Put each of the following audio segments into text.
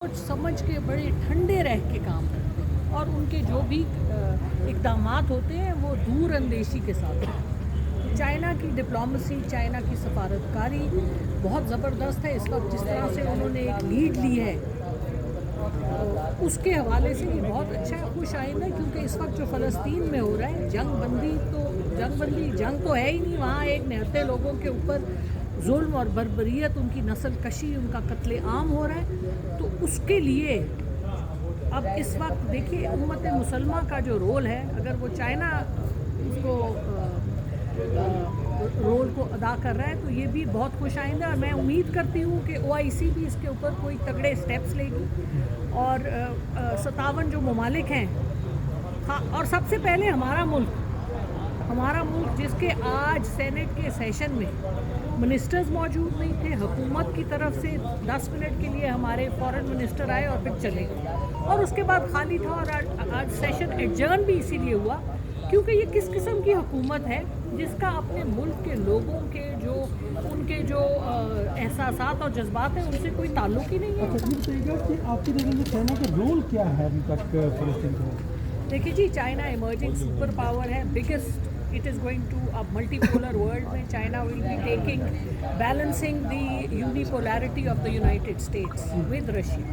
सोच समझ के बड़े ठंडे रह के काम करते हैं और उनके जो भी इक़दामात होते हैं वो दूर अंदेशी के साथ होते हैं। चाइना की डिप्लोमेसी, चाइना की सफारतकारी बहुत ज़बरदस्त है। इस वक्त जिस तरह से उन्होंने एक लीड ली है उसके हवाले से ये बहुत अच्छा है, खुश आइंदा, क्योंकि इस वक्त जो फ़लस्तीन में हो रहा है जंग तो है ही नहीं। वहाँ एक निहत्ते लोगों के ऊपर जुल्म और बर्बरियत, उनकी नस्ल कशी, उनका कत्ले आम हो रहा है। तो उसके लिए अब इस वक्त देखिए उम्मत मुसलमा का जो रोल है, अगर वो चाइना उसको रोल को अदा कर रहा है तो ये भी बहुत खुश आइंदा। और मैं उम्मीद करती हूँ कि OIC भी इसके ऊपर कोई तगड़े स्टेप्स लेगी और 57 जो ममालिक हैं, हाँ, और सबसे पहले हमारा मुल्क जिसके आज सेनेट के सेशन में मिनिस्टर्स मौजूद नहीं थे, हुकूमत की तरफ से 10 मिनट के लिए हमारे फॉरेन मिनिस्टर आए और फिर चले गए और उसके बाद खाली था। और आज सेशन एडजर्न भी इसीलिए हुआ क्योंकि ये किस किस्म की हुकूमत है जिसका अपने मुल्क के लोगों के उनके जो एहसासात और जज्बात हैं उनसे कोई ताल्लुक ही नहीं है। अच्छा, ये बताइएगा कि आपकी नज़र में चाइना का रोल क्या है अभी तक फ़लस्तीन को? देखिए जी, चाइना इमर्जिंग सुपर पावर है, biggest. It is going to a multipolar world में China will be balancing the unipolarity of the United States with Russia.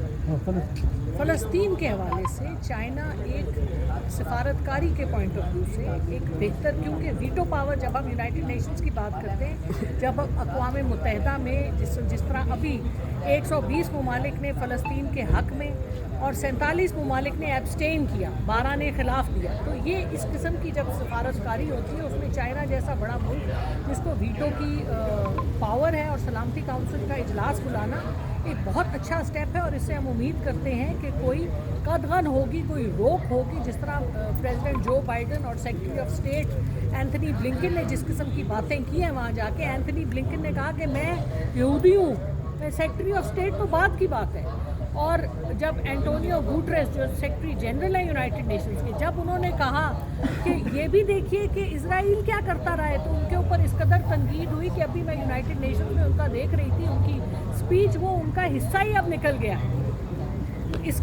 फ़लस्तीन के हवाले से चाइना एक सफारतकारी के पॉइंट ऑफ व्यू से एक बेहतर, क्योंकि वीटो पावर जब हम यूनाइटेड नेशंस की बात करते हैं, जब हम अक़वाम मुत्तहिदा में जिस तरह अभी 120 ममालिक ने फ़लस्तीन के हक़ में और 47 ममालिक ने एब्सटेन किया, 12 ने खिलाफ दिया, तो ये इस किस्म की जब सफारतकारी होती है उसमें चाइना जैसा बड़ा मुल्क जिसको वीटो की पावर है और सलामती काउंसिल का इजलास बुलाना एक बहुत अच्छा स्टेप है। और इससे हम उम्मीद करते हैं कि कोई कदगन होगी, कोई रोक होगी। जिस तरह प्रेसिडेंट जो बाइडन और secretary of state Anthony Blinken ने जिस किस्म की बातें की हैं वहाँ जाके, एंथनी ब्लिंकन ने कहा कि मैं यहूदी हूँ, मैं सेक्रेटरी ऑफ स्टेट तो बात की बात है। और जब एंटोनियो गुटेरेस जो सेक्रेटरी जनरल है यूनाइटेड नेशंस के, जब उन्होंने कहा कि ये भी देखिए कि इजराइल क्या करता रहा है, तो उनके ऊपर इस कदर तनकीद हुई कि अभी मैं यूनाइटेड नेशंस में उनका देख रही थी, उनकी स्पीच वो उनका हिस्सा ही अब निकल गया है। इस